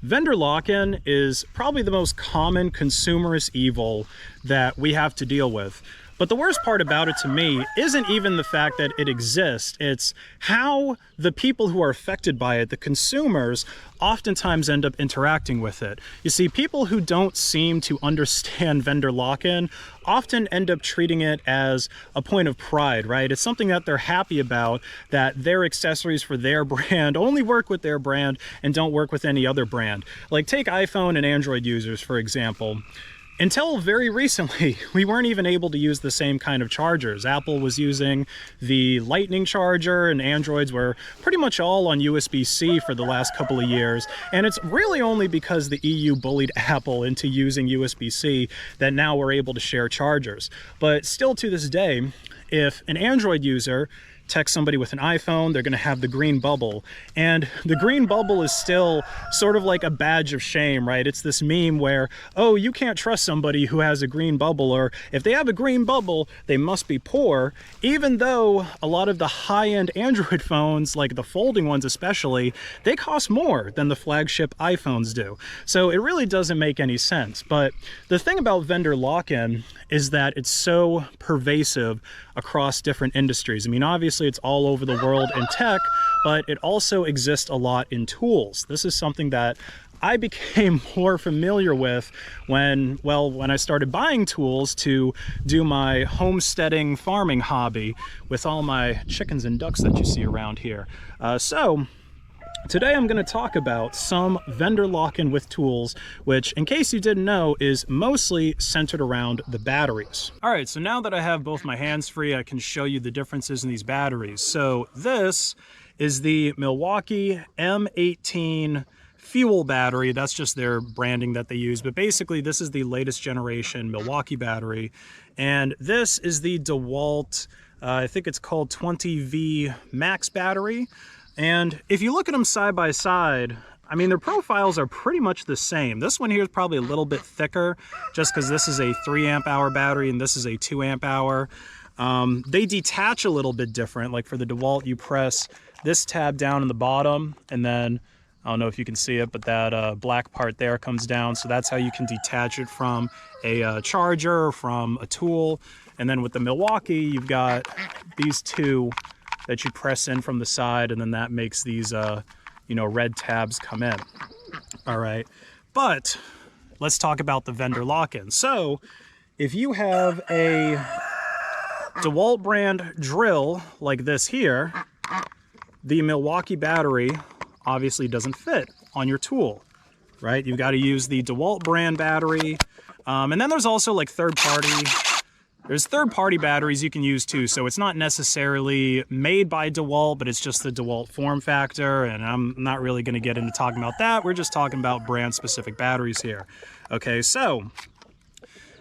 Vendor lock-in is probably the most common consumerist evil that we have to deal with. But the worst part about it to me isn't even the fact that it exists, it's how the people who are affected by it, the consumers, oftentimes end up interacting with it. You see, people who don't seem to understand vendor lock-in often end up treating it as a point of pride, right? It's something that they're happy about, that their accessories for their brand only work with their brand and don't work with any other brand. Like take iPhone and Android users, for example. Until very recently, we weren't even able to use the same kind of chargers. Apple was using the Lightning charger and Androids were pretty much all on USB-C for the last couple of years. And it's really only because the EU bullied Apple into using USB-C that now we're able to share chargers. But still to this day, if an Android user text somebody with an iPhone, they're going to have the green bubble. And the green bubble is still sort of like a badge of shame, right? It's this meme where, oh, you can't trust somebody who has a green bubble, or if they have a green bubble, they must be poor, even though a lot of the high-end Android phones, like the folding ones especially, they cost more than the flagship iPhones do. So it really doesn't make any sense. But the thing about vendor lock-in is that it's so pervasive across different industries. I mean, obviously it's all over the world in tech, but it also exists a lot in tools. This is something that I became more familiar with when I started buying tools to do my homesteading farming hobby with all my chickens and ducks that you see around here. Today I'm going to talk about some vendor lock-in with tools, which, in case you didn't know, is mostly centered around the batteries. All right, so now that I have both my hands free, I can show you the differences in these batteries. So this is the Milwaukee M18 fuel battery. That's just their branding that they use, but basically this is the latest generation Milwaukee battery. And this is the DeWalt, I think it's called 20V Max battery. And if you look at them side by side, I mean, their profiles are pretty much the same. This one here is probably a little bit thicker just because this is a 3 amp hour battery and this is a 2 amp hour. They detach a little bit different. Like for the DeWalt, you press this tab down in the bottom, and then, I don't know if you can see it, but that black part there comes down. So that's how you can detach it from a charger or from a tool. And then with the Milwaukee, you've got these two that you press in from the side, and then that makes these, red tabs come in. All right, but let's talk about the vendor lock-in. So if you have a DeWalt brand drill like this here, the Milwaukee battery obviously doesn't fit on your tool, right? You've got to use the DeWalt brand battery. And then there's also like There's third-party batteries you can use too, so it's not necessarily made by DeWalt, but it's just the DeWalt form factor, and I'm not really going to get into talking about that. We're just talking about brand-specific batteries here. Okay, so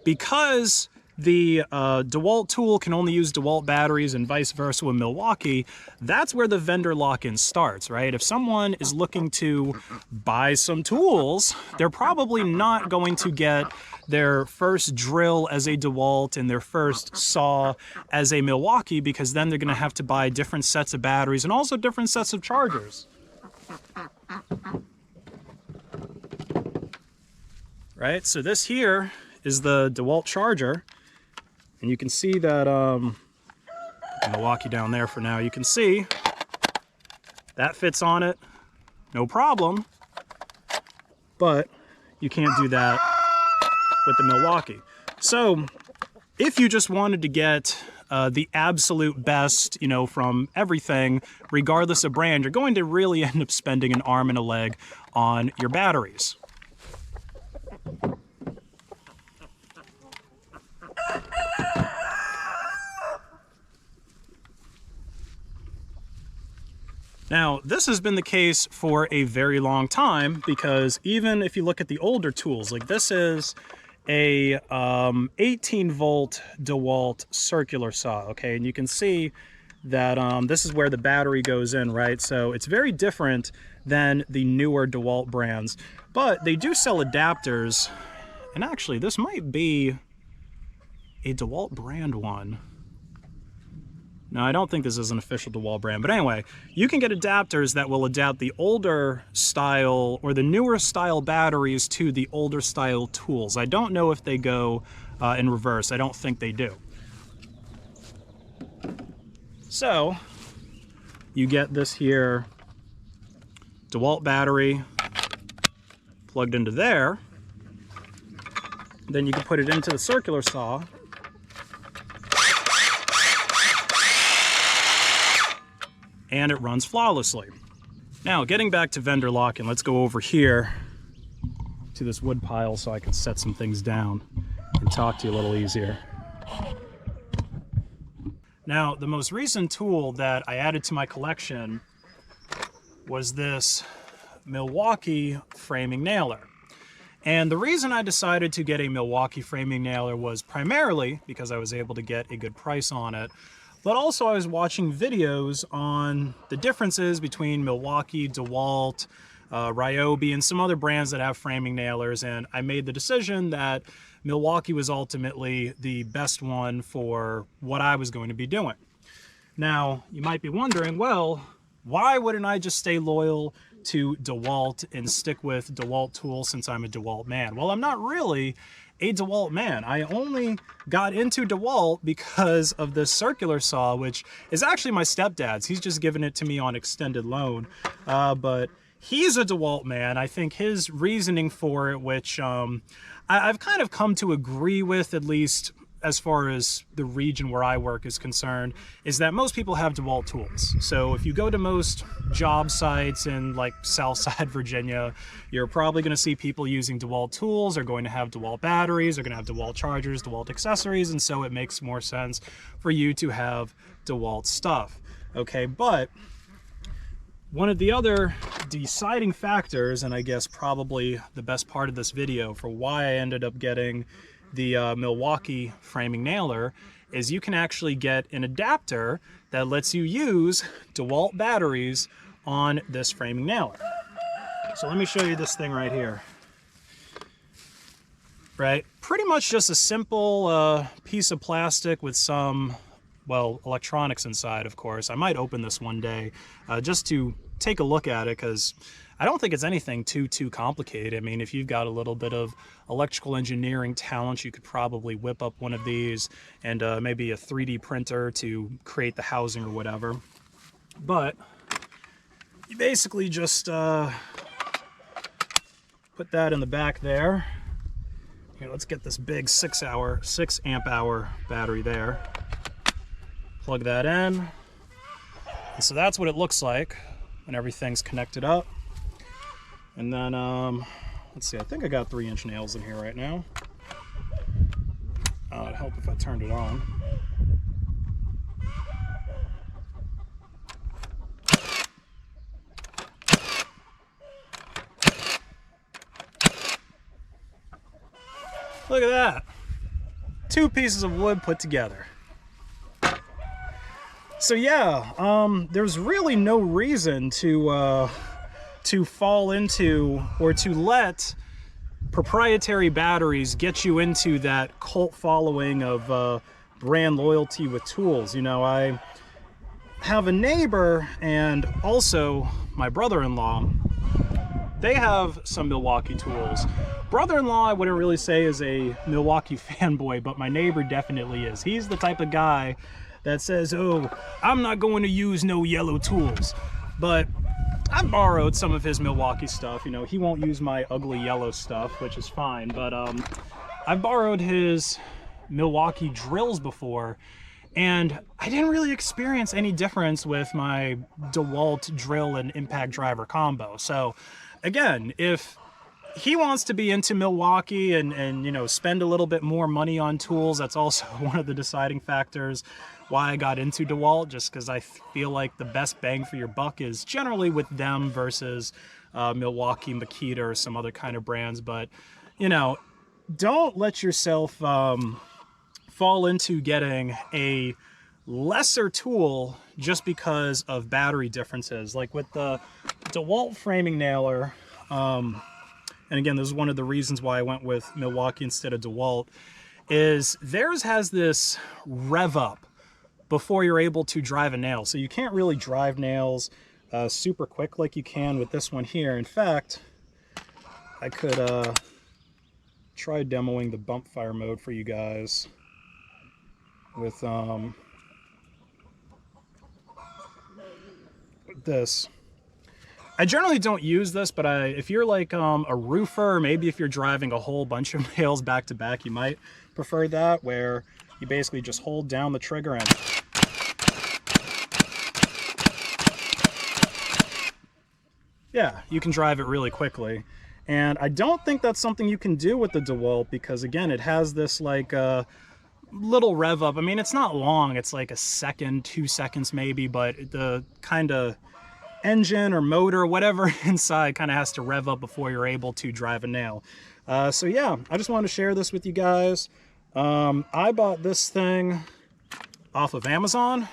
because the DeWalt tool can only use DeWalt batteries and vice versa with Milwaukee, that's where the vendor lock-in starts, right? If someone is looking to buy some tools, they're probably not going to get their first drill as a DeWalt and their first saw as a Milwaukee, because then they're going to have to buy different sets of batteries and also different sets of chargers. Right, so this here is the DeWalt charger, and you can see that Milwaukee down there for now. You can see that fits on it, no problem, but you can't do that with the Milwaukee. So if you just wanted to get the absolute best, from everything, regardless of brand, you're going to really end up spending an arm and a leg on your batteries. Now, this has been the case for a very long time, because even if you look at the older tools, like this is a 18-volt DeWalt circular saw, okay? And you can see that this is where the battery goes in, right? So it's very different than the newer DeWalt brands, but they do sell adapters. And actually, this might be a DeWalt brand one. Now, I don't think this is an official DeWalt brand, but anyway, you can get adapters that will adapt the older style or the newer style batteries to the older style tools. I don't know if they go in reverse. I don't think they do. So, you get this here DeWalt battery plugged into there. Then you can put it into the circular saw. And it runs flawlessly. Now, getting back to vendor lock-in, let's go over here to this wood pile so I can set some things down and talk to you a little easier. Now, the most recent tool that I added to my collection was this Milwaukee framing nailer. And the reason I decided to get a Milwaukee framing nailer was primarily because I was able to get a good price on it. But also I was watching videos on the differences between Milwaukee, DeWalt, Ryobi, and some other brands that have framing nailers, and I made the decision that Milwaukee was ultimately the best one for what I was going to be doing. Now, you might be wondering, well, why wouldn't I just stay loyal to DeWalt and stick with DeWalt tools since I'm a DeWalt man? Well, I'm not really a DeWalt man. I only got into DeWalt because of this circular saw, which is actually my stepdad's. He's just given it to me on extended loan, but he's a DeWalt man. I think his reasoning for it, which I've kind of come to agree with, at least as far as the region where I work is concerned, is that most people have DeWalt tools. So if you go to most job sites in like Southside Virginia, you're probably gonna see people using DeWalt tools, are going to have DeWalt batteries, are gonna have DeWalt chargers, DeWalt accessories, and so it makes more sense for you to have DeWalt stuff. Okay, but one of the other deciding factors, and I guess probably the best part of this video for why I ended up getting the Milwaukee framing nailer, is you can actually get an adapter that lets you use DeWalt batteries on this framing nailer. So let me show you this thing right here. Right, pretty much just a simple piece of plastic with some, well, electronics inside, of course. I might open this one day just to take a look at it, because I don't think it's anything too complicated. I mean, if you've got a little bit of electrical engineering talent, you could probably whip up one of these and maybe a 3D printer to create the housing or whatever. But you basically just put that in the back there. Here, let's get this big 6 amp hour battery there. Plug that in. And so that's what it looks like when everything's connected up. And then, let's see, I think I got 3-inch nails in here right now. It'd help if I turned it on. Look at that. 2 pieces of wood put together. So yeah, there's really no reason to fall into or to let proprietary batteries get you into that cult following of brand loyalty with tools. You know, I have a neighbor and also my brother-in-law. They have some Milwaukee tools. Brother-in-law, I wouldn't really say is a Milwaukee fanboy, but my neighbor definitely is. He's the type of guy that says, oh, I'm not going to use no yellow tools. But I've borrowed some of his Milwaukee stuff. You know, he won't use my ugly yellow stuff, which is fine. But I've borrowed his Milwaukee drills before, and I didn't really experience any difference with my DeWalt drill and impact driver combo. So again, if he wants to be into Milwaukee and you know, spend a little bit more money on tools, that's also one of the deciding factors why I got into DeWalt, just because I feel like the best bang for your buck is generally with them versus Milwaukee, Makita, or some other kind of brands. But, you know, don't let yourself fall into getting a lesser tool just because of battery differences. Like with the DeWalt framing nailer, and again, this is one of the reasons why I went with Milwaukee instead of DeWalt, is theirs has this rev up before you're able to drive a nail. So you can't really drive nails super quick like you can with this one here. In fact, I could try demoing the bump fire mode for you guys with this. I generally don't use this, but if you're like a roofer, or maybe if you're driving a whole bunch of nails back to back, you might prefer that, where you basically just hold down the trigger and yeah, you can drive it really quickly. And I don't think that's something you can do with the DeWalt, because again, it has this like little rev up. I mean, it's not long, it's like a second, 2 seconds maybe, but the kind of engine or motor, whatever inside, kind of has to rev up before you're able to drive a nail. So yeah, I just wanted to share this with you guys. I bought this thing off of Amazon,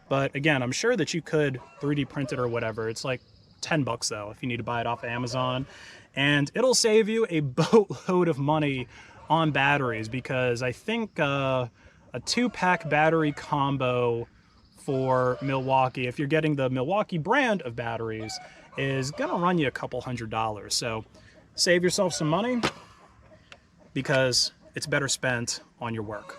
but again, I'm sure that you could 3D print it or whatever. It's like 10 bucks though if you need to buy it off of Amazon, and it'll save you a boatload of money on batteries, because I think a 2-pack battery combo for Milwaukee, if you're getting the Milwaukee brand of batteries, is gonna run you a couple $100. So save yourself some money, because it's better spent on your work.